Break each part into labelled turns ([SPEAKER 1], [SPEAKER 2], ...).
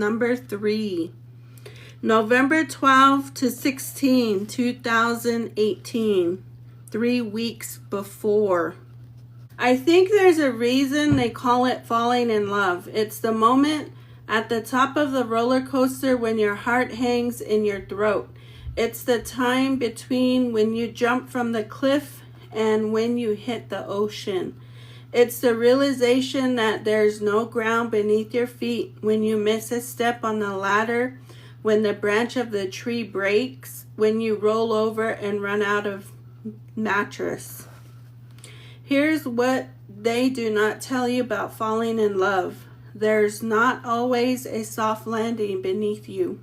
[SPEAKER 1] Number 3. November 12 to 16, 2018. 3 weeks before. I think there's a reason they call it falling in love. It's the moment at the top of the roller coaster when your heart hangs in your throat. It's the time between when you jump from the cliff and when you hit the ocean. It's the realization that there's no ground beneath your feet when you miss a step on the ladder, when the branch of the tree breaks, when you roll over and run out of mattress. Here's what they do not tell you about falling in love. There's not always a soft landing beneath you.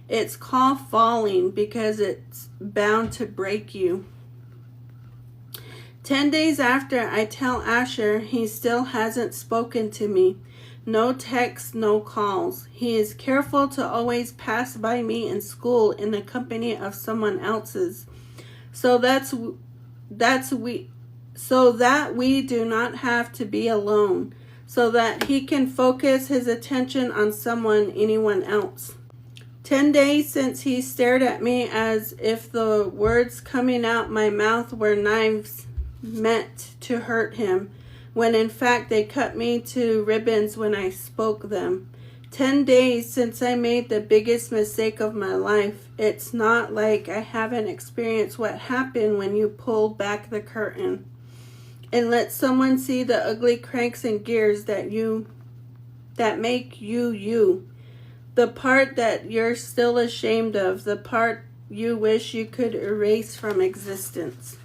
[SPEAKER 1] It's called falling because it's bound to break you. 10 days after I tell Asher, he still hasn't spoken to me. No texts, no calls. He is careful to always pass by me in school in the company of someone else's. So that we do not have to be alone, so that he can focus his attention on anyone else. 10 days since he stared at me as if the words coming out my mouth were knives meant to hurt him, when in fact they cut me to ribbons when I spoke them. 10 days since I made the biggest mistake of my life. It's not like I haven't experienced what happened when you pulled back the curtain and let someone see the ugly cranks and gears that make you. The part that you're still ashamed of, the part you wish you could erase from existence.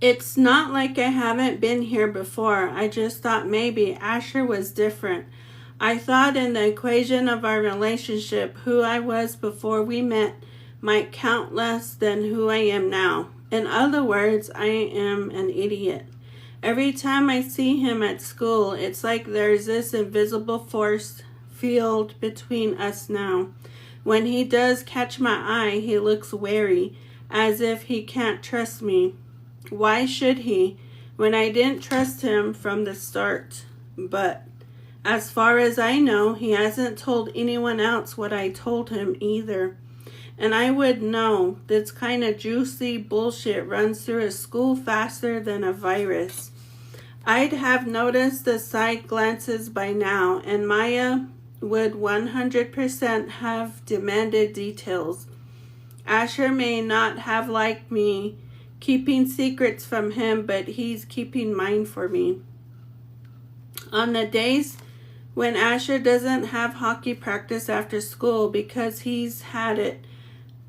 [SPEAKER 1] It's not like I haven't been here before. I just thought maybe Asher was different. I thought in the equation of our relationship, who I was before we met might count less than who I am now. In other words, I am an idiot. Every time I see him at school, it's like there's this invisible force field between us now. When he does catch my eye, he looks wary, as if he can't trust me. Why should he, when I didn't trust him from the start? But as far as I know, he hasn't told anyone else what I told him either. And I would know. This kind of juicy bullshit runs through a school faster than a virus. I'd have noticed the side glances by now, and Maya would 100% have demanded details. Asher may not have liked me keeping secrets from him, but he's keeping mine for me. On the days when Asher doesn't have hockey practice after school because he's had it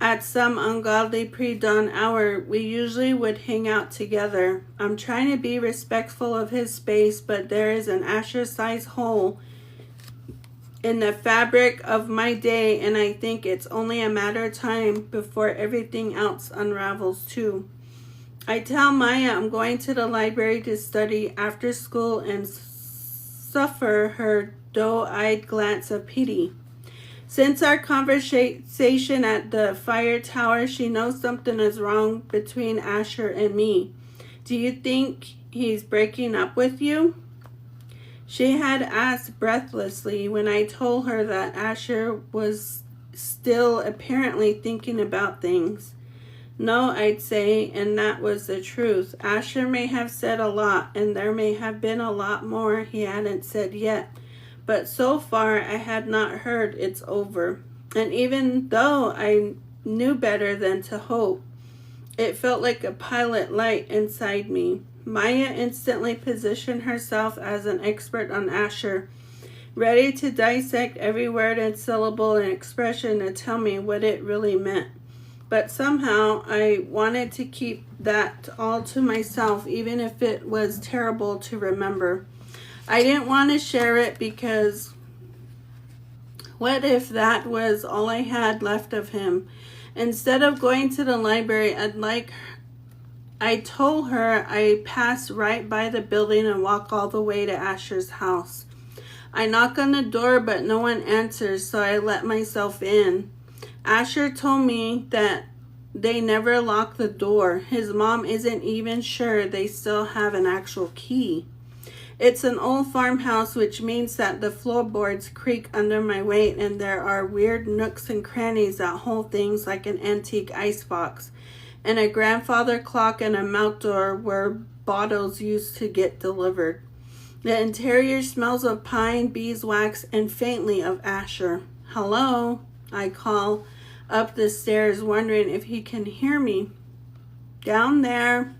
[SPEAKER 1] at some ungodly pre-dawn hour, we usually would hang out together. I'm trying to be respectful of his space, but there is an Asher-sized hole in the fabric of my day, and I think it's only a matter of time before everything else unravels too. I tell Maya I'm going to the library to study after school and suffer her doe-eyed glance of pity. Since our conversation at the fire tower, she knows something is wrong between Asher and me. Do you think he's breaking up with you? She had asked breathlessly when I told her that Asher was still apparently thinking about things. No, I'd say, and that was the truth. Asher may have said a lot, and there may have been a lot more he hadn't said yet. But so far, I had not heard it's over. And even though I knew better than to hope, it felt like a pilot light inside me. Maya instantly positioned herself as an expert on Asher, ready to dissect every word and syllable and expression and tell me what it really meant. But somehow I wanted to keep that all to myself, even if it was terrible to remember. I didn't want to share it because what if that was all I had left of him? Instead of going to the library, I told her I pass right by the building and walk all the way to Asher's house. I knock on the door, but no one answers, so I let myself in. Asher told me that they never lock the door. His mom isn't even sure they still have an actual key. It's an old farmhouse, which means that the floorboards creak under my weight and there are weird nooks and crannies that hold things like an antique icebox and a grandfather clock and a mouth door where bottles used to get delivered. The interior smells of pine, beeswax, and faintly of Asher. Hello, I call up the stairs, wondering if he can hear me. Down there.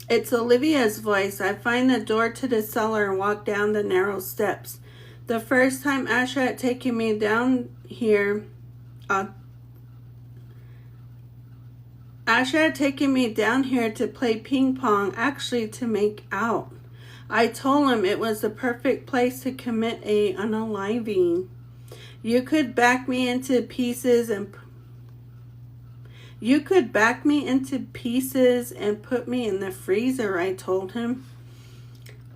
[SPEAKER 1] It's Olivia's voice. I find the door to the cellar and walk down the narrow steps. The first time Asher had taken me down here, to play ping pong, actually to make out. I told him it was the perfect place to commit a unaliving. You could back me into pieces and put me in the freezer, I told him.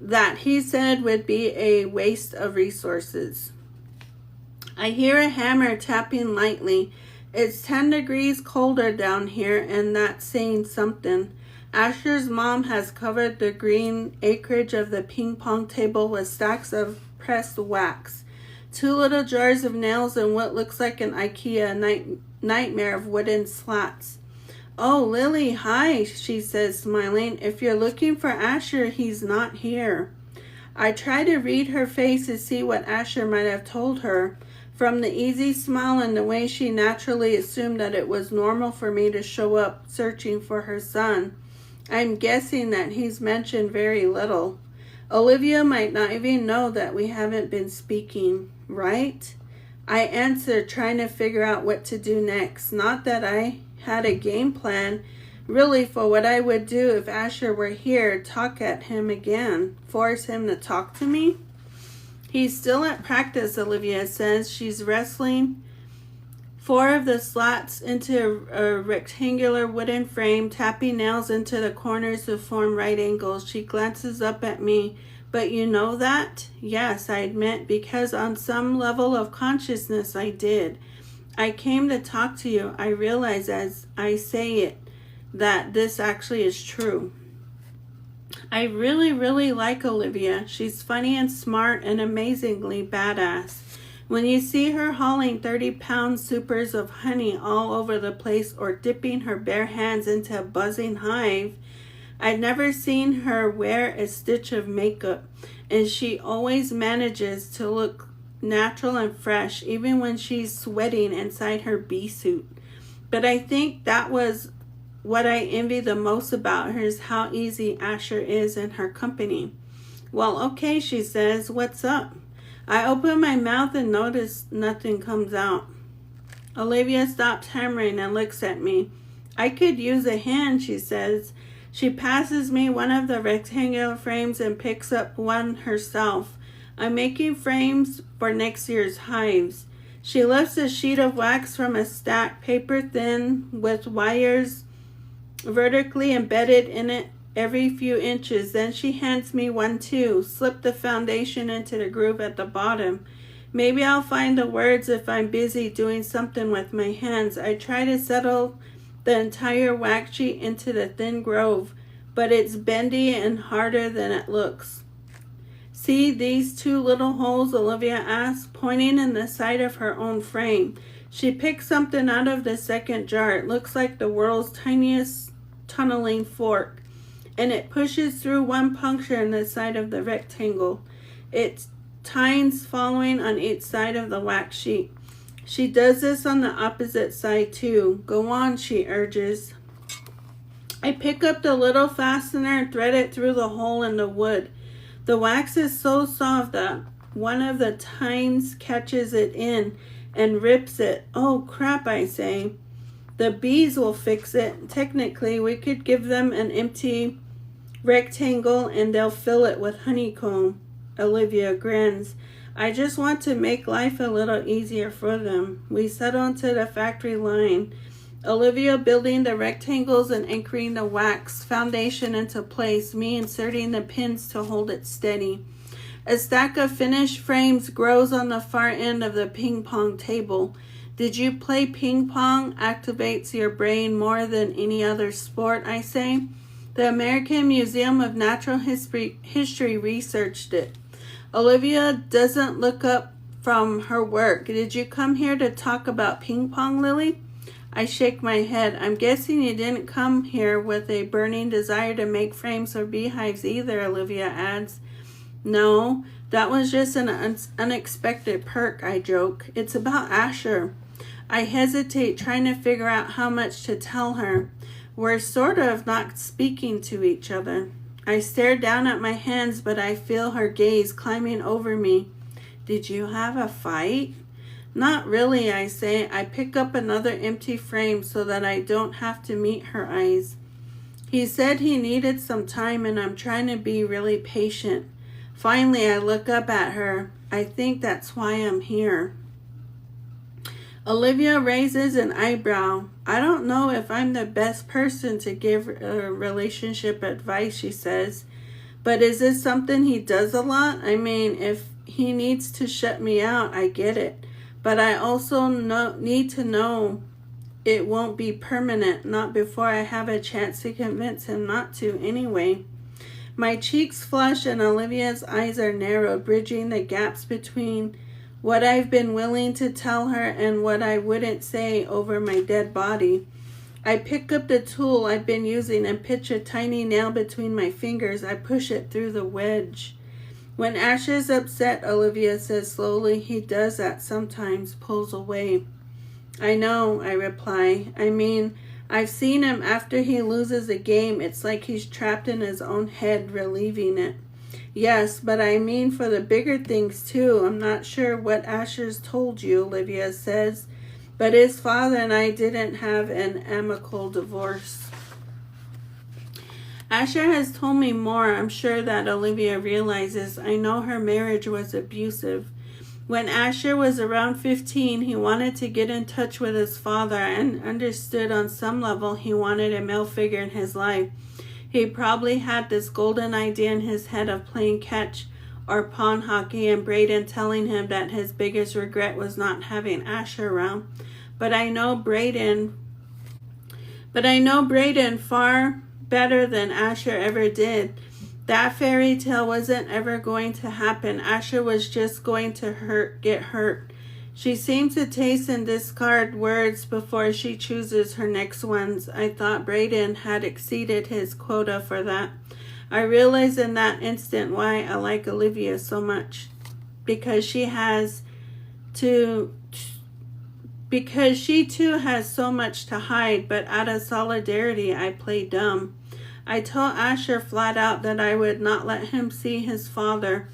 [SPEAKER 1] That, he said, would be a waste of resources. I hear a hammer tapping lightly. It's 10 degrees colder down here, and that's saying something. Asher's mom has covered the green acreage of the ping pong table with stacks of pressed wax, 2 little jars of nails, and what looks like an IKEA nightmare of wooden slats. Oh, Lily, hi, she says, smiling. If you're looking for Asher, he's not here. I try to read her face to see what Asher might have told her. From the easy smile and the way she naturally assumed that it was normal for me to show up searching for her son, I'm guessing that he's mentioned very little. Olivia might not even know that we haven't been speaking, right? I answered, trying to figure out what to do next. Not that I had a game plan, really, for what I would do if Asher were here. Talk at him again. Force him to talk to me? He's still at practice, Olivia says. She's wrestling 4 of the slats into a rectangular wooden frame, tapping nails into the corners to form right angles. She glances up at me. But you know that? Yes, I admit, because on some level of consciousness I did. I came to talk to you. I realize as I say it that this actually is true. I really, really like Olivia. She's funny and smart and amazingly badass. When you see her hauling 30-pound supers of honey all over the place or dipping her bare hands into a buzzing hive, I've never seen her wear a stitch of makeup, and she always manages to look natural and fresh, even when she's sweating inside her bee suit. But I think that was what I envy the most about her, is how easy Asher is in her company. Well, okay, she says, what's up? I open my mouth and notice nothing comes out. Olivia stops hammering and looks at me. I could use a hand, she says. She passes me one of the rectangular frames and picks up one herself. I'm making frames for next year's hives. She lifts a sheet of wax from a stack, paper thin, with wires vertically embedded in it every few inches. Then she hands me one too. Slip the foundation into the groove at the bottom. Maybe I'll find the words if I'm busy doing something with my hands. I try to settle the entire wax sheet into the thin groove, but it's bendy and harder than it looks. See these 2 little holes? Olivia asks, pointing in the side of her own frame. She picks something out of the second jar. It looks like the world's tiniest tunneling fork, and it pushes through one puncture in the side of the rectangle. It's tines following on each side of the wax sheet. She does this on the opposite side too. Go on, she urges. I pick up the little fastener and thread it through the hole in the wood. The wax is so soft that one of the tines catches it in and rips it. Oh crap, I say. The bees will fix it. Technically, we could give them an empty rectangle and they'll fill it with honeycomb. Olivia grins. I just want to make life a little easier for them. We settle onto the factory line. Olivia building the rectangles and anchoring the wax foundation into place, me inserting the pins to hold it steady. A stack of finished frames grows on the far end of the ping pong table. Did you play ping pong? Activates your brain more than any other sport, I say. The American Museum of Natural History researched it. Olivia doesn't look up from her work. Did you come here to talk about ping pong, Lily? I shake my head. I'm guessing you didn't come here with a burning desire to make frames or beehives either, Olivia adds. No, that was just an unexpected perk, I joke. It's about Asher. I hesitate, trying to figure out how much to tell her. We're sort of not speaking to each other. I stare down at my hands, but I feel her gaze climbing over me. Did you have a fight? Not really, I say. I pick up another empty frame so that I don't have to meet her eyes. He said he needed some time, and I'm trying to be really patient. Finally, I look up at her. I think that's why I'm here. Olivia raises an eyebrow. I don't know if I'm the best person to give relationship advice, she says. But is this something he does a lot? I mean, if he needs to shut me out, I get it. But I also need to know it won't be permanent, not before I have a chance to convince him not to anyway. My cheeks flush and Olivia's eyes are narrowed, bridging the gaps between what I've been willing to tell her and what I wouldn't say over my dead body. I pick up the tool I've been using and pitch a tiny nail between my fingers. I push it through the wedge. When Asher's upset, Olivia says slowly, he does that sometimes, pulls away. I know, I reply. I mean, I've seen him after he loses a game. It's like he's trapped in his own head, relieving it. Yes, but I mean for the bigger things too. I'm not sure what Asher's told you, Olivia says, but his father and I didn't have an amicable divorce. Asher has told me more. I'm sure that Olivia realizes. I know her marriage was abusive. When Asher was around 15, he wanted to get in touch with his father and understood on some level he wanted a male figure in his life. He probably had this golden idea in his head of playing catch or pawn hockey, and Braden telling him that his biggest regret was not having Asher around. But I know Braden far better than Asher ever did. That fairy tale wasn't ever going to happen. Asher was just going to get hurt. She seems to taste and discard words before she chooses her next ones. I thought Braden had exceeded his quota for that. I realized in that instant why I like Olivia so much. Because she too has so much to hide, but out of solidarity I play dumb. I told Asher flat out that I would not let him see his father,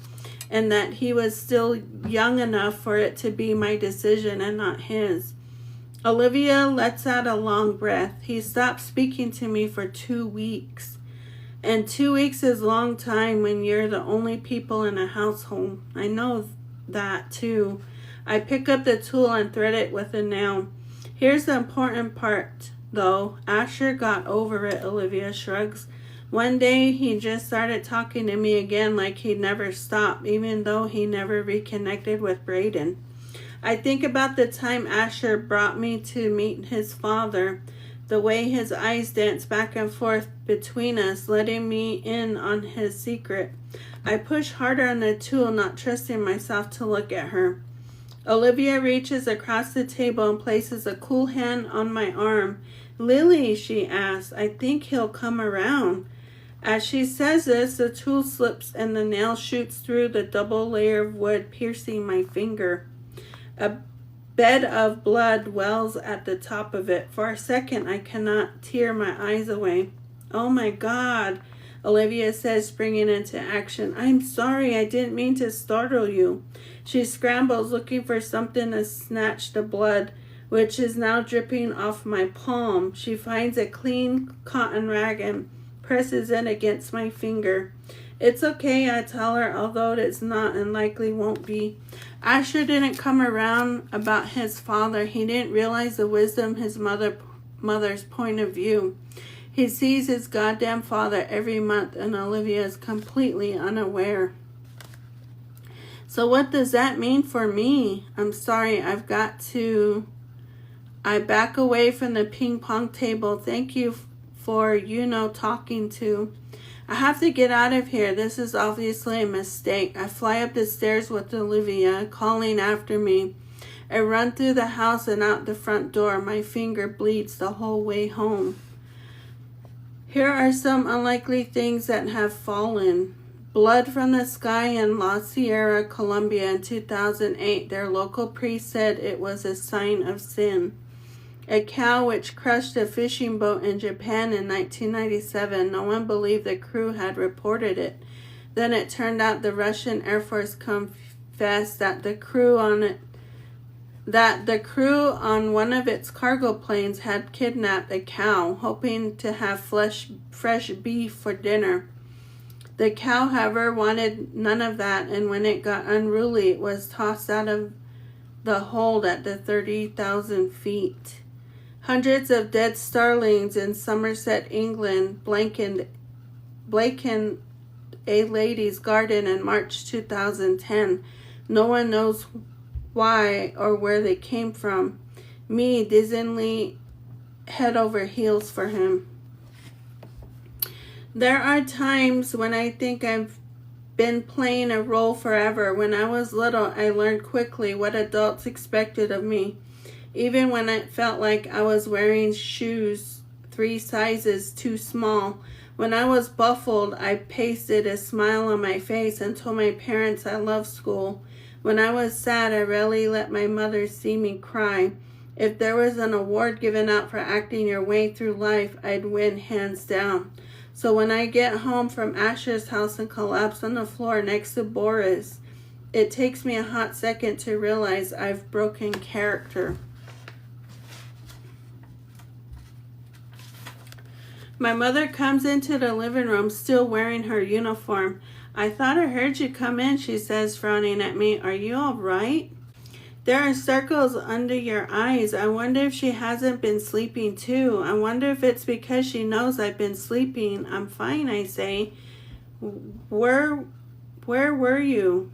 [SPEAKER 1] and that he was still young enough for it to be my decision and not his. Olivia lets out a long breath. He stopped speaking to me for 2 weeks. And 2 weeks is a long time when you're the only people in a household. I know that too. I pick up the tool and thread it with a nail. Here's the important part, though. Asher got over it, Olivia shrugs. One day he just started talking to me again like he'd never stopped, even though he never reconnected with Braden. I think about the time Asher brought me to meet his father, the way his eyes danced back and forth between us, letting me in on his secret. I push harder on the tool, not trusting myself to look at her. Olivia reaches across the table and places a cool hand on my arm. Lily, she asks, I think he'll come around. As she says this, the tool slips and the nail shoots through the double layer of wood, piercing my finger. A bed of blood wells at the top of it. For a second, I cannot tear my eyes away. Oh my God, Olivia says, springing into action. I'm sorry, I didn't mean to startle you. She scrambles, looking for something to snatch the blood, which is now dripping off my palm. She finds a clean cotton rag and presses it against my finger. It's okay, I tell her, although it's not and likely won't be. Asher didn't come around about his father. He didn't realize the wisdom his mother's point of view. He sees his goddamn father every month, and Olivia is completely unaware. So what does that mean for me? I'm sorry, I back away from the ping pong table. Thank you for, talking to. I have to get out of here. This is obviously a mistake. I fly up the stairs with Olivia, calling after me. I run through the house and out the front door. My finger bleeds the whole way home. Here are some unlikely things that have fallen. Blood from the sky in La Sierra, Colombia in 2008. Their local priest said it was a sign of sin. A cow which crushed a fishing boat in Japan in 1997. No one believed the crew had reported it. Then it turned out the Russian Air Force confessed that the crew on one of its cargo planes had kidnapped a cow, hoping to have fresh beef for dinner. The cow, however, wanted none of that, and when it got unruly, it was tossed out of the hold at the 30,000 feet. Hundreds of dead starlings in Somerset, England, blackened a lady's garden in March 2010. No one knows why or where they came from. Me, dizzyingly head over heels for him. There are times when I think I've been playing a role forever. When I was little, I learned quickly what adults expected of me. Even when it felt like I was wearing shoes 3 sizes too small. When I was baffled, I pasted a smile on my face and told my parents I loved school. When I was sad, I rarely let my mother see me cry. If there was an award given out for acting your way through life, I'd win hands down. So when I get home from Asher's house and collapse on the floor next to Boris, it takes me a hot second to realize I've broken character. My mother comes into the living room still wearing her uniform. I thought I heard you come in, she says, frowning at me. Are you all right? There are circles under your eyes. I wonder if she hasn't been sleeping too. I wonder if it's because she knows I've been sleeping. I'm fine, I say. Where were you?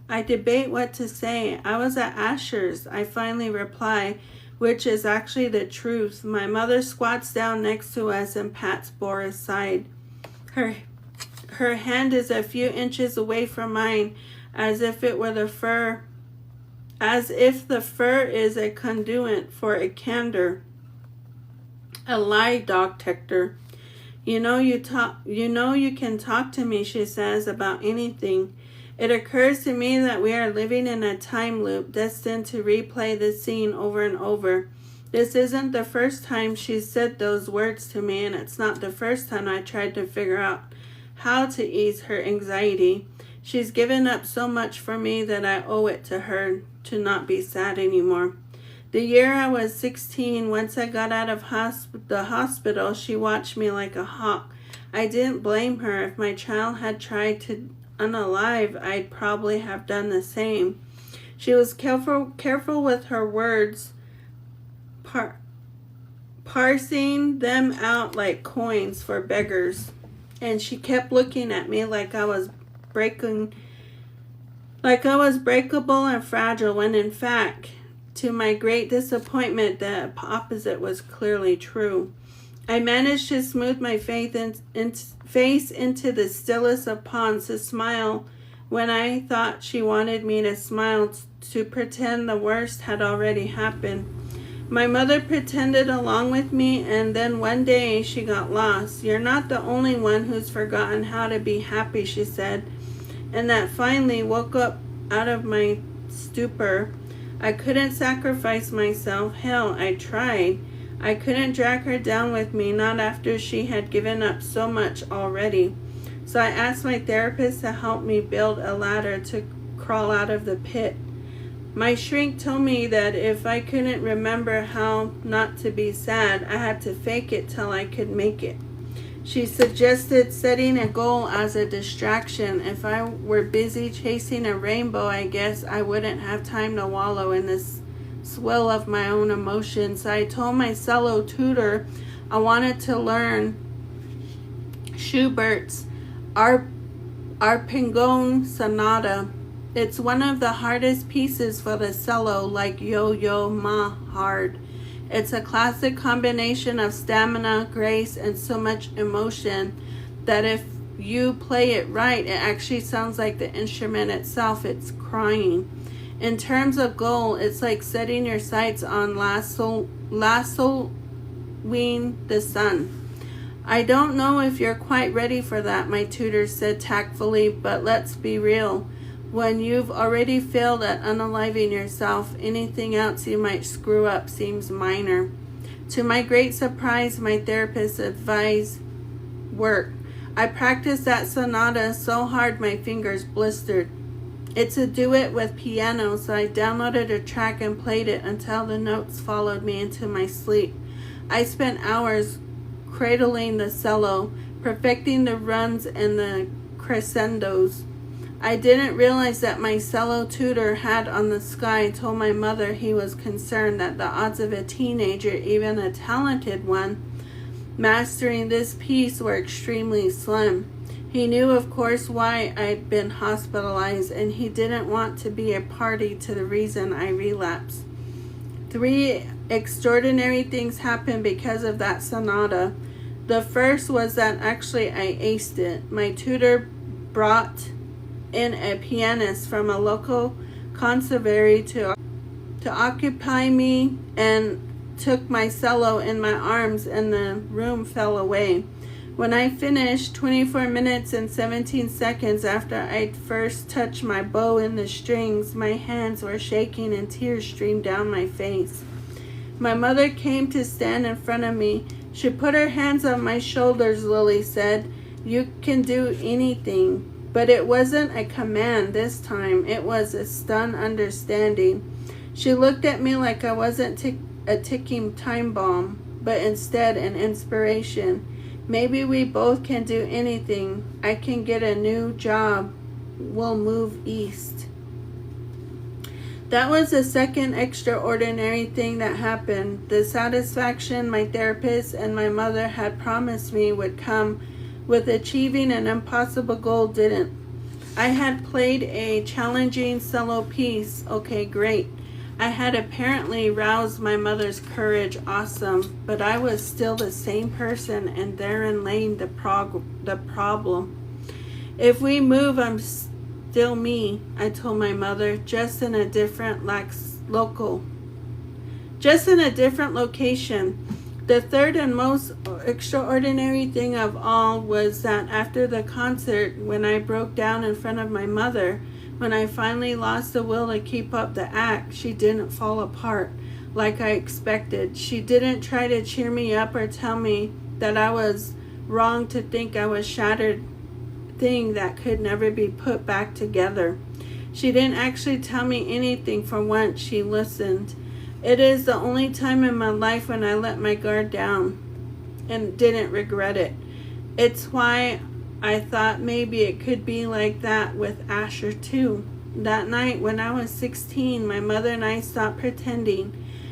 [SPEAKER 1] I debate what to say. I was at Asher's, I finally reply, which is actually the truth. My mother squats down next to us and pats Boris' side. Her hand is a few inches away from mine, as if the fur is a conduit for a candor, a lie detector. You can talk to me, she says, about anything. It occurs to me that we are living in a time loop destined to replay the scene over and over. This isn't the first time she's said those words to me, and it's not the first time I tried to figure out how to ease her anxiety. She's given up so much for me that I owe it to her to not be sad anymore. The year I was 16, once I got out of the hospital, she watched me like a hawk. I didn't blame her. If my child had tried to unalive, I'd probably have done the same. She was careful with her words, parsing them out like coins for beggars. And she kept looking at me like I was breakable and fragile, when in fact, to my great disappointment, the opposite was clearly true. I managed to smooth my face into the stillest of ponds, to smile when I thought she wanted me to smile, to pretend the worst had already happened. My mother pretended along with me, and then one day she got lost. You're not the only one who's forgotten how to be happy, she said, and that finally woke up out of my stupor. I couldn't sacrifice myself. Hell, I tried. I couldn't drag her down with me, not after she had given up so much already. So I asked my therapist to help me build a ladder to crawl out of the pit. My shrink told me that if I couldn't remember how not to be sad, I had to fake it till I could make it. She suggested setting a goal as a distraction. If I were busy chasing a rainbow, I guess I wouldn't have time to wallow in this swill of my own emotions. I told my cello tutor I wanted to learn Schubert's Arpeggione Sonata. It's one of the hardest pieces for the cello, like Yo-Yo Ma hard. It's a classic combination of stamina, grace, and so much emotion that if you play it right, it actually sounds like the instrument itself. It's crying. In terms of goal, it's like setting your sights on lassoing the sun. I don't know if you're quite ready for that, my tutor said tactfully, but let's be real. When you've already failed at unaliving yourself, anything else you might screw up seems minor. To my great surprise, my therapist advised work. I practiced that sonata so hard my fingers blistered. It's a duet with piano, so I downloaded a track and played it until the notes followed me into my sleep. I spent hours cradling the cello, perfecting the runs and the crescendos. I didn't realize that my cello tutor had on the sky told my mother he was concerned that the odds of a teenager, even a talented one, mastering this piece were extremely slim. He knew, of course, why I'd been hospitalized, and he didn't want to be a party to the reason I relapsed. 3 extraordinary things happened because of that sonata. The first was that actually I aced it. My tutor brought in a pianist from a local conservatory to occupy me and took my cello in my arms, and the room fell away. When I finished, 24 minutes and 17 seconds after I'd first touched my bow in the strings, my hands were shaking and tears streamed down my face. My mother came to stand in front of me. She put her hands on my shoulders. Lily said, "You can do anything." But it wasn't a command this time. It was a stunned understanding. She looked at me like I wasn't a ticking time bomb, but instead an inspiration. Maybe we both can do anything. I can get a new job. We'll move east. That was the second extraordinary thing that happened. The satisfaction my therapist and my mother had promised me would come with achieving an impossible goal didn't. I had played a challenging cello piece. Okay, great. I had apparently roused my mother's courage. Awesome. But I was still the same person, and therein lay the problem. If we move, I'm still me, I told my mother, just in a different location. The third and most extraordinary thing of all was that after the concert, when I broke down in front of my mother, when I finally lost the will to keep up the act, she didn't fall apart like I expected. She didn't try to cheer me up or tell me that I was wrong to think I was shattered thing that could never be put back together. She didn't actually tell me anything. For once, she listened. It is the only time in my life when I let my guard down and didn't regret it. It's why I thought maybe it could be like that with Asher too. That night when I was 16, my mother and I stopped pretending.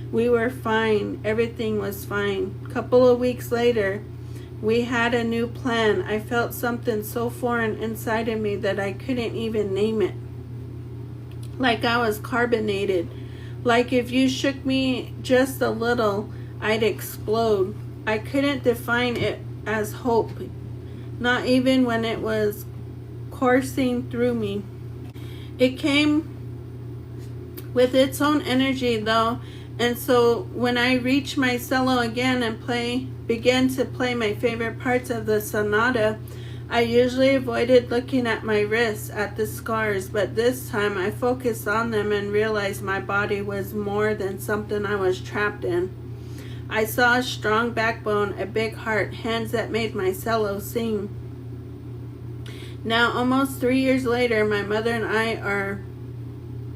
[SPEAKER 1] We were fine. Everything was fine. A couple of weeks later, we had a new plan. I felt something so foreign inside of me that I couldn't even name it. Like I was carbonated. Like if you shook me just a little, I'd explode. I couldn't define it as hope, not even when it was coursing through me. It came with its own energy though, and so when I reached my cello again and began to play my favorite parts of the sonata, I usually avoided looking at my wrists, at the scars, but this time I focused on them and realized my body was more than something I was trapped in. I saw a strong backbone, a big heart, hands that made my cello sing. Now, almost 3 years later, my mother and I are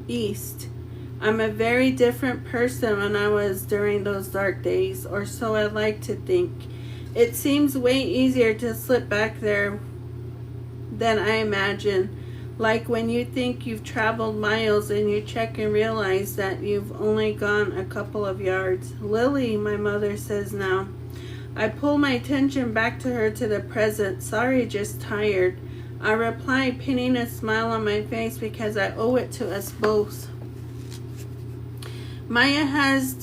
[SPEAKER 1] east. I'm a very different person than I was during those dark days, or so I like to think. It seems way easier to slip back there than I imagine. Like when you think you've traveled miles and you check and realize that you've only gone a couple of yards. Lily, my mother says now. I pull my attention back to her, to the present. Sorry, just tired. I reply, pinning a smile on my face because I owe it to us both. Maya has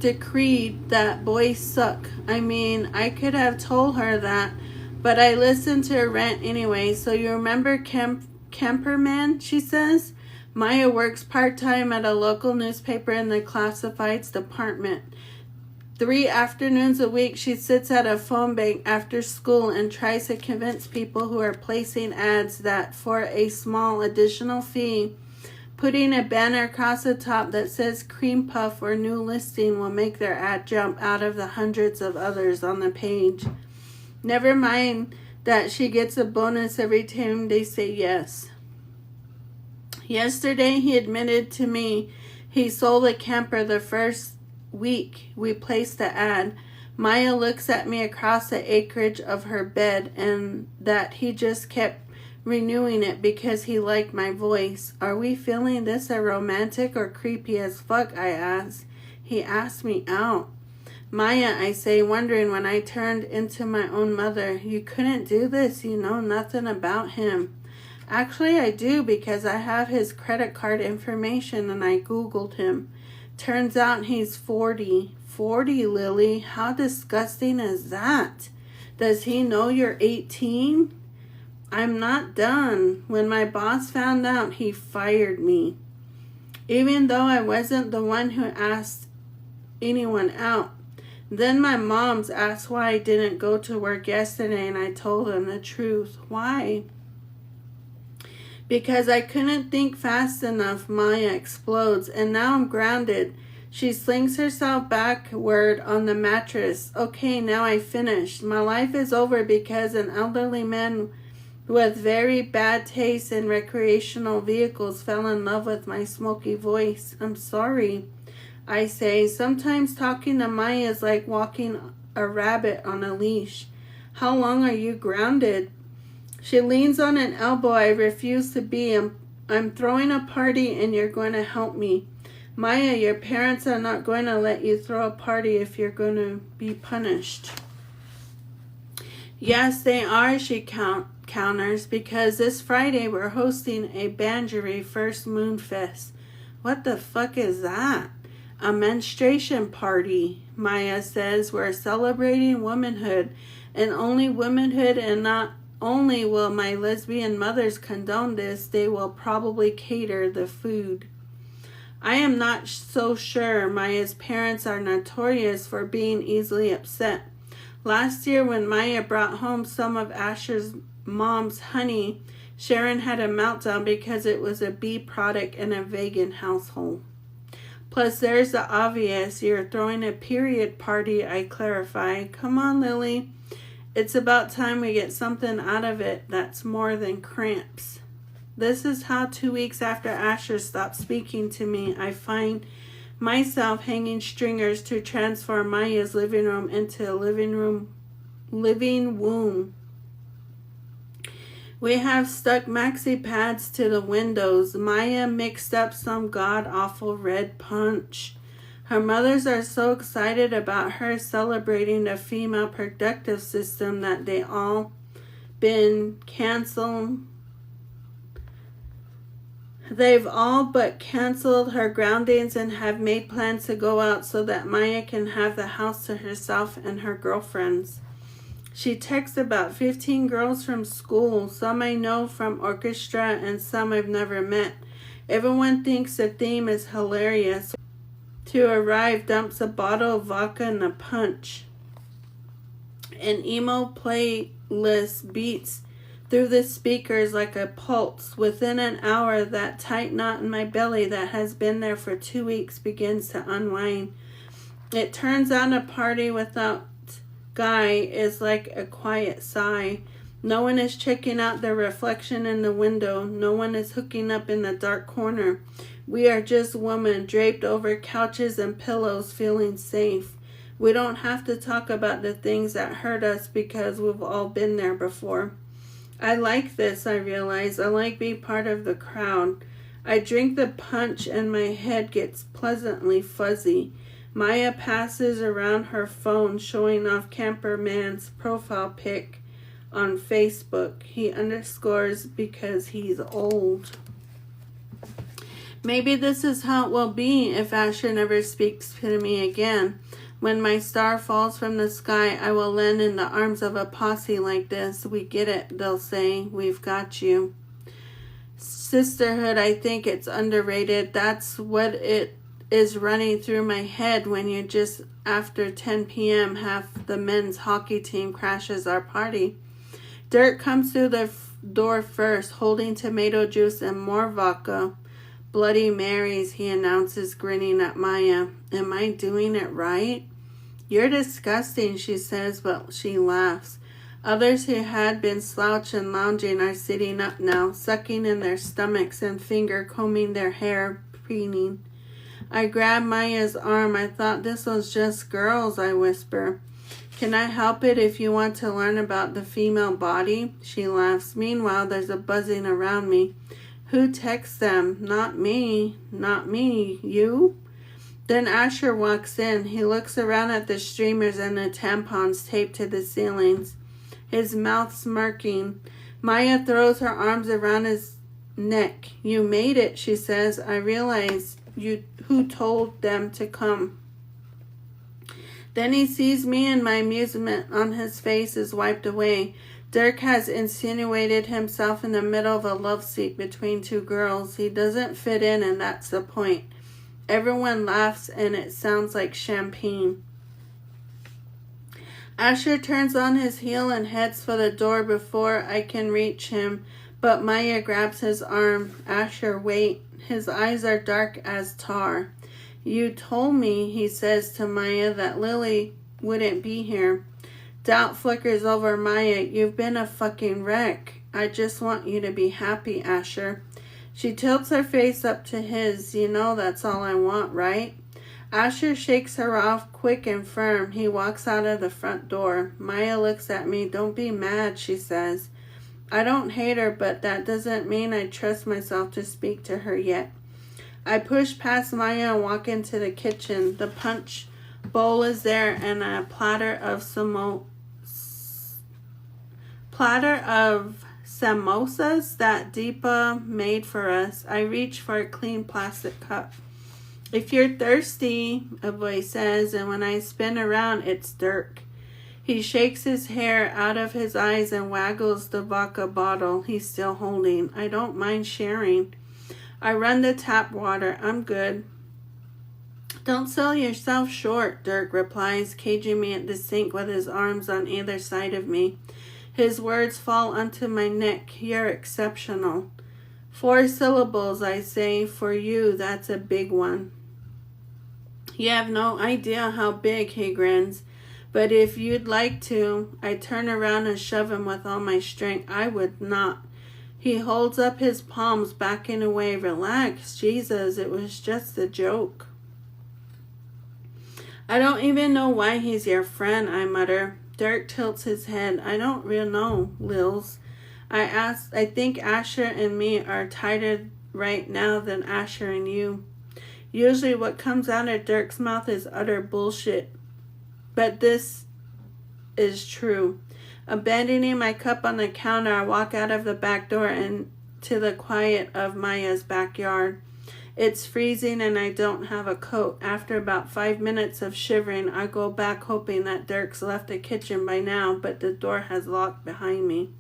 [SPEAKER 1] decreed that boys suck. I mean, I could have told her that, but I listened to her rant anyway. So you remember Kemperman, she says? Maya works part-time at a local newspaper in the classifieds department. 3 afternoons a week, she sits at a phone bank after school and tries to convince people who are placing ads that for a small additional fee, putting a banner across the top that says cream puff or new listing will make their ad jump out of the hundreds of others on the page. Never mind that she gets a bonus every time they say yes. Yesterday, he admitted to me he sold a camper the first week we placed the ad. Maya looks at me across the acreage of her bed and that he just kept renewing it because he liked my voice. Are we feeling this a romantic or creepy as fuck, I asked. He asked me out. Maya, I say, wondering when I turned into my own mother. You couldn't do this, you know nothing about him. Actually, I do because I have his credit card information and I Googled him. Turns out he's 40. 40, Lily? How disgusting is that? Does he know you're 18? I'm not done. When my boss found out, he fired me. Even though I wasn't the one who asked anyone out. Then my mom's asked why I didn't go to work yesterday and I told them the truth. Why? Because I couldn't think fast enough, Maya explodes, and now I'm grounded. She slings herself backward on the mattress. Okay, now I finished. My life is over because an elderly man with very bad taste in recreational vehicles fell in love with my smoky voice. I'm sorry, I say. Sometimes talking to Maya is like walking a rabbit on a leash. How long are you grounded? She leans on an elbow I refuse to be. I'm throwing a party and you're going to help me. Maya, your parents are not going to let you throw a party if you're going to be punished. Yes, they are, she counters, because this Friday we're hosting a Bangery First Moon Fest. What the fuck is that? A menstruation party, Maya says. We're celebrating womanhood, and only womanhood, and not only will my lesbian mothers condone this, they will probably cater the food. I am not so sure. Maya's parents are notorious for being easily upset. Last year when Maya brought home some of Asher's mom's honey, Sharon had a meltdown because it was a bee product in a vegan household. Plus there's the obvious, you're throwing a period party, I clarify. Come on, Lily. It's about time we get something out of it that's more than cramps. This is how 2 weeks after Asher stopped speaking to me, I find myself hanging stringers to transform Maya's living room into a living womb. We have stuck maxi pads to the windows. Maya mixed up some god-awful red punch. Her mothers are so excited about her celebrating the female reproductive system that they all been canceled. They've all but canceled her groundings and have made plans to go out so that Maya can have the house to herself and her girlfriends. She texts about 15 girls from school, some I know from orchestra and some I've never met. Everyone thinks the theme is hilarious. To arrive, dumps a bottle of vodka and a punch. An emo playlist beats through the speakers like a pulse. Within an hour, that tight knot in my belly that has been there for 2 weeks begins to unwind. It turns out a party without Guy is like a quiet sigh. No one is checking out their reflection in the window. No one is hooking up in the dark corner. We are just women draped over couches and pillows feeling safe. We don't have to talk about the things that hurt us because we've all been there before. I like this, I realize. I like being part of the crowd. I drink the punch and my head gets pleasantly fuzzy. Maya passes around her phone showing off Camper Man's profile pic on Facebook. He underscores because he's old. Maybe this is how it will be if Asher never speaks to me again. When my star falls from the sky, I will land in the arms of a posse like this. We get it, they'll say. We've got you. Sisterhood, I think it's underrated. That's what it is running through my head when you just after 10 p.m. half the men's hockey team crashes our party. Dirk comes through the door first, holding tomato juice and more vodka. Bloody Marys, he announces, grinning at Maya. Am I doing it right? You're disgusting, she says, but she laughs. Others who had been slouched and lounging are sitting up now, sucking in their stomachs and finger-combing their hair, preening. I grab Maya's arm. I thought this was just girls, I whisper. Can I help it if you want to learn about the female body? She laughs. Meanwhile, there's a buzzing around me. Who texts them? Not me. Not me. You? Then Asher walks in. He looks around at the streamers and the tampons taped to the ceilings, his mouth smirking. Maya throws her arms around his neck. You made it, she says. I realize you who told them to come. Then he sees me and my amusement on his face is wiped away. Dirk has insinuated himself in the middle of a love seat between two girls. He doesn't fit in, and that's the point. Everyone laughs and it sounds like champagne. Asher turns on his heel and heads for the door before I can reach him, but Maya grabs his arm. Asher, wait. His eyes are dark as tar. You told me, he says to Maya, that Lily wouldn't be here. Doubt flickers over Maya. You've been a fucking wreck. I just want you to be happy, Asher. She tilts her face up to his. You know that's all I want, right? Asher shakes her off quick and firm. He walks out of the front door. Maya looks at me. Don't be mad, she says. I don't hate her, but that doesn't mean I trust myself to speak to her yet. I push past Maya and walk into the kitchen. The punch bowl is there and a platter of samosas that Deepa made for us. I reach for a clean plastic cup. If you're thirsty, a voice says, and when I spin around, it's Dirk. He shakes his hair out of his eyes and waggles the vodka bottle he's still holding. I don't mind sharing. I run the tap water. I'm good. Don't sell yourself short, Dirk replies, caging me at the sink with his arms on either side of me. His words fall onto my neck. You're exceptional. 4 syllables, I say. For you, that's a big one. You have no idea how big, he grins. But if you'd like to, I turn around and shove him with all my strength. I would not. He holds up his palms, backing away. Relax, Jesus, it was just a joke. I don't even know why he's your friend, I mutter. Dirk tilts his head. I don't really know, Lils. I think Asher and me are tighter right now than Asher and you. Usually what comes out of Dirk's mouth is utter bullshit. But this is true. Abandoning my cup on the counter, I walk out of the back door and to the quiet of Maya's backyard. It's freezing and I don't have a coat. After about 5 minutes of shivering, I go back hoping that Dirk's left the kitchen by now, but the door has locked behind me.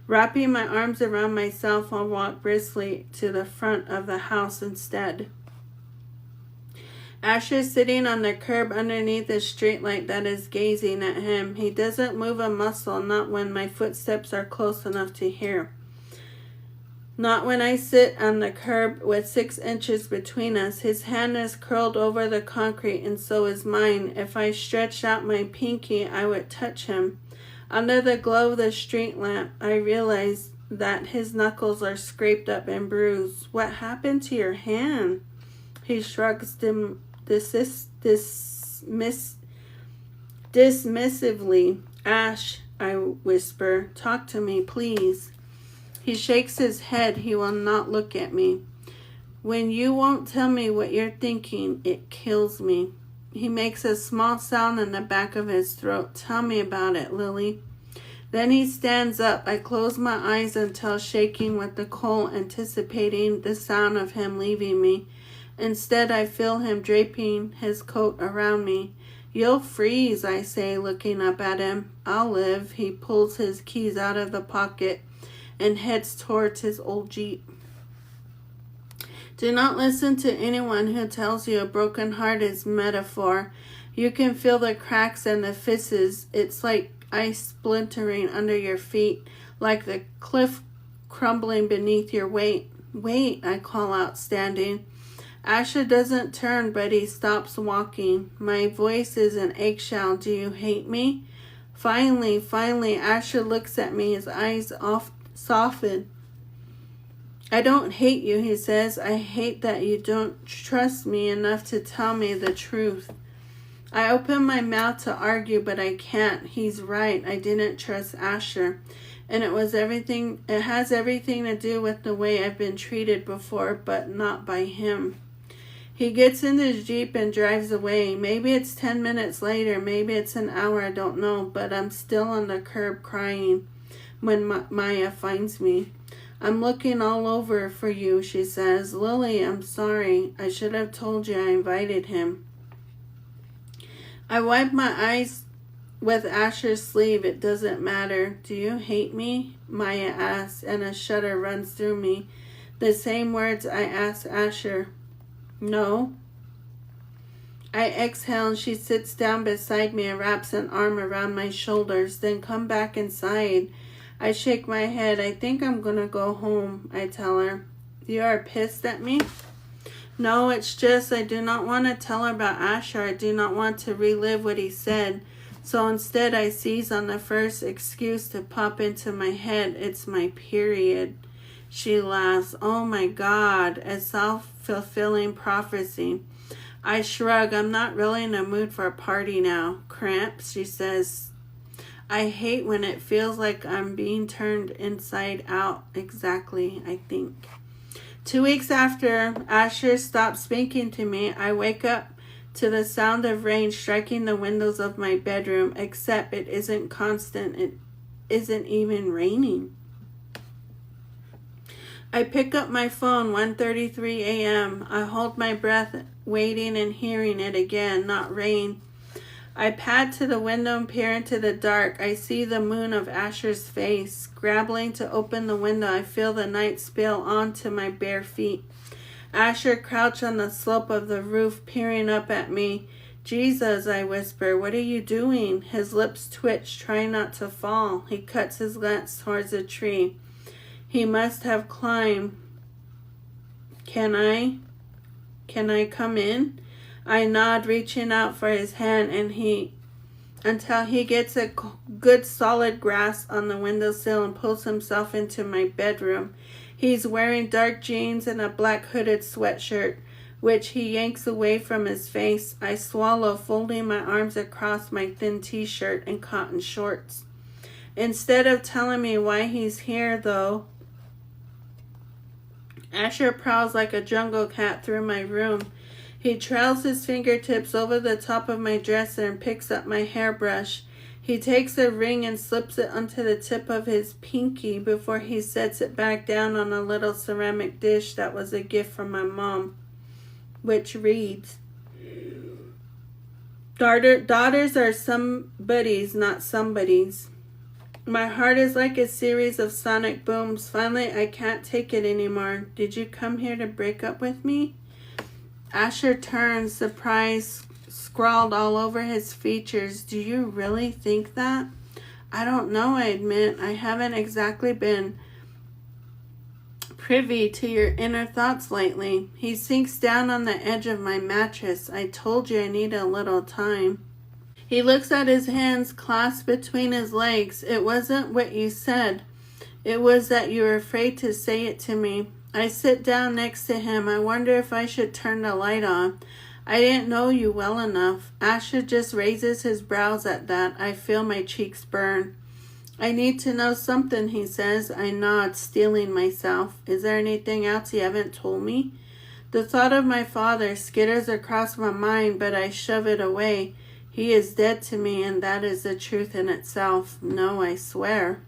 [SPEAKER 1] Wrapping my arms around myself, I'll walk briskly to the front of the house instead. Asher's sitting on the curb underneath a streetlight that is gazing at him. He doesn't move a muscle, not when my footsteps are close enough to hear. Not when I sit on the curb with 6 inches between us. His hand is curled over the concrete and so is mine. If I stretched out my pinky, I would touch him. Under the glow of the street lamp, I realize that his knuckles are scraped up and bruised. What happened to your hand? He shrugs dismissively. Ash, I whisper, talk to me, please. He shakes his head. He will not look at me. When you won't tell me what you're thinking, it kills me. He makes a small sound in the back of his throat. Tell me about it, Lily. Then he stands up. I close my eyes until shaking with the cold, anticipating the sound of him leaving me. Instead, I feel him draping his coat around me. You'll freeze, I say, looking up at him. I'll live. He pulls his keys out of the pocket and heads towards his old Jeep. Do not listen to anyone who tells you a broken heart is metaphor. You can feel the cracks and the fissures. It's like ice splintering under your feet, like the cliff crumbling beneath your weight. Wait, I call out, standing. Asher doesn't turn, but he stops walking. My voice is an eggshell. Do you hate me? Finally, Asher looks at me, his eyes soften. I don't hate you, he says. I hate that you don't trust me enough to tell me the truth. I open my mouth to argue, but I can't. He's right. I didn't trust Asher. And it has everything to do with the way I've been treated before, but not by him. He gets in his Jeep and drives away. Maybe it's 10 minutes later, maybe it's an hour, I don't know, but I'm still on the curb crying when Maya finds me. I'm looking all over for you, she says. Lily, I'm sorry. I should have told you I invited him. I wipe my eyes with Asher's sleeve. It doesn't matter. Do you hate me? Maya asks, and a shudder runs through me. The same words I asked Asher. No. I exhale and she sits down beside me and wraps an arm around my shoulders. Then come back inside. I shake my head. I think I'm going to go home, I tell her. You are pissed at me? No, it's just I do not want to tell her about Asher. I do not want to relive what he said. So instead I seize on the first excuse to pop into my head. It's my period. She laughs. Oh my God, a self-fulfilling prophecy. I shrug. I'm not really in a mood for a party now. Cramps, she says. I hate when it feels like I'm being turned inside out. Exactly, I think. 2 weeks after Asher stopped speaking to me, I wake up to the sound of rain striking the windows of my bedroom, except it isn't constant. It isn't even raining. I pick up my phone, 1:33 a.m. I hold my breath, waiting and hearing it again, not rain. I pad to the window and peer into the dark. I see the moon of Asher's face. Grabbling to open the window, I feel the night spill onto my bare feet. Asher crouched on the slope of the roof, peering up at me. Jesus, I whisper, what are you doing? His lips twitch, trying not to fall. He cuts his glance towards a tree. He must have climbed. Can I come in? I nod, reaching out for his hand, until he gets a good solid grasp on the windowsill and pulls himself into my bedroom. He's wearing dark jeans and a black hooded sweatshirt, which he yanks away from his face. I swallow, folding my arms across my thin t-shirt and cotton shorts. Instead of telling me why he's here, though, Asher prowls like a jungle cat through my room. He trails his fingertips over the top of my dresser and picks up my hairbrush. He takes a ring and slips it onto the tip of his pinky before he sets it back down on a little ceramic dish that was a gift from my mom, which reads, Daughters are somebody's, not somebody's. My heart is like a series of sonic booms. Finally, I can't take it anymore. Did you come here to break up with me? Asher turns, surprise scrawled all over his features. Do you really think that? I don't know, I admit. I haven't exactly been privy to your inner thoughts lately. He sinks down on the edge of my mattress. I told you I need a little time. He looks at his hands clasped between his legs. It wasn't what you said. It was that you were afraid to say it to me. I sit down next to him. I wonder if I should turn the light on. I didn't know you well enough. Asher just raises his brows at that. I feel my cheeks burn. I need to know something, he says. I nod, steeling myself. Is there anything else you haven't told me? The thought of my father skitters across my mind, but I shove it away. He is dead to me, and that is the truth in itself. No, I swear.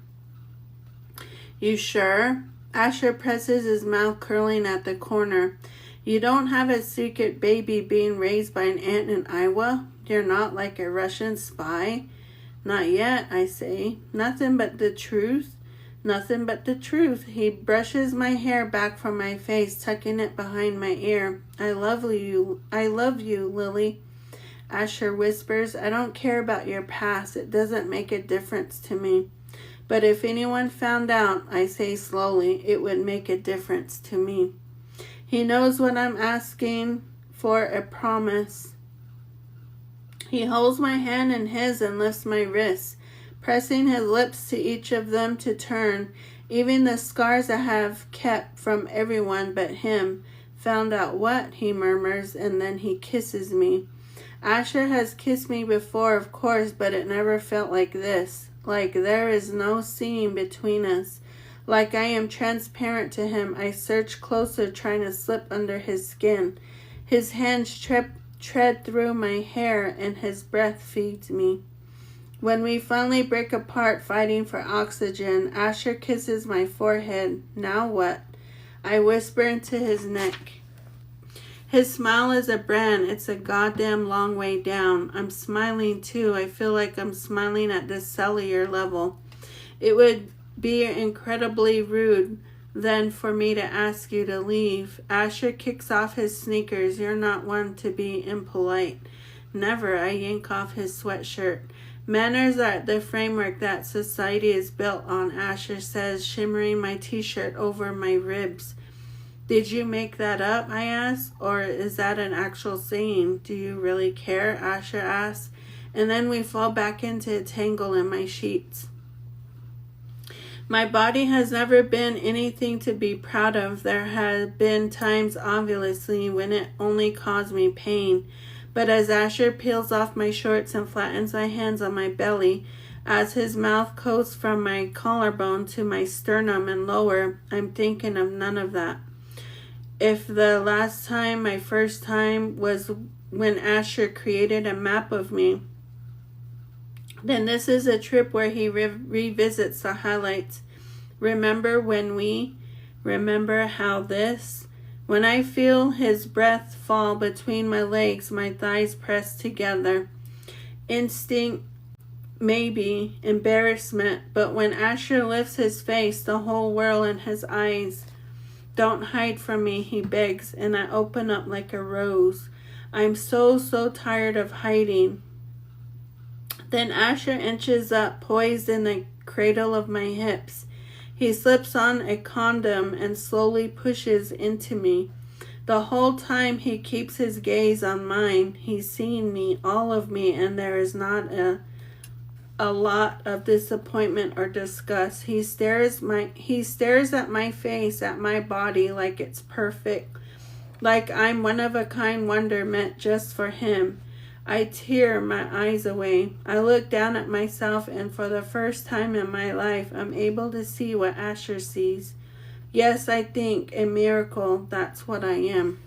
[SPEAKER 1] You sure? Asher presses his mouth, curling at the corner. You don't have a secret baby being raised by an aunt in Iowa? You're not like a Russian spy? Not yet, I say. Nothing but the truth. Nothing but the truth. He brushes my hair back from my face, tucking it behind my ear. I love you, Lily. Asher whispers, I don't care about your past. It doesn't make a difference to me. But if anyone found out, I say slowly, it would make a difference to me. He knows what I'm asking for, a promise. He holds my hand in his and lifts my wrists, pressing his lips to each of them to turn. Even the scars I have kept from everyone but him. Found out what? He murmurs, and then he kisses me. Asher has kissed me before, of course, but it never felt like this. Like there is no seam between us. Like I am transparent to him. I search closer, trying to slip under his skin. His hands tread through my hair, and his breath feeds me. When we finally break apart, fighting for oxygen, Asher kisses my forehead. Now what? I whisper into his neck. His smile is a brand. It's a goddamn long way down. I'm smiling too. I feel like I'm smiling at this cellular level. It would be incredibly rude then for me to ask you to leave. Asher kicks off his sneakers. You're not one to be impolite. Never. I yank off his sweatshirt. Manners are the framework that society is built on, Asher says, shimmering my t-shirt over my ribs. Did you make that up, I ask, or is that an actual saying? Do you really care, Asher asks, and then we fall back into a tangle in my sheets. My body has never been anything to be proud of. There have been times, obviously, when it only caused me pain. But as Asher peels off my shorts and flattens my hands on my belly, as his mouth coats from my collarbone to my sternum and lower, I'm thinking of none of that. If the last time, my first time, was when Asher created a map of me, then this is a trip where he revisits the highlights. Remember how this? When I feel his breath fall between my legs, my thighs press together. Instinct, maybe, embarrassment, but when Asher lifts his face, the whole world in his eyes. Don't hide from me, he begs, and I open up like a rose. I'm so tired of hiding. Then Asher inches up, poised in the cradle of my hips. He slips on a condom and slowly pushes into me. The whole time he keeps his gaze on mine. He's seen me, all of me, and there is not a lot of disappointment or disgust. He stares at my face, at my body, like it's perfect, like I'm one of a kind wonder meant just for him. I tear my eyes away. I look down at myself, and for the first time in my life, I'm able to see what Asher sees. Yes, I think a miracle. That's what I am.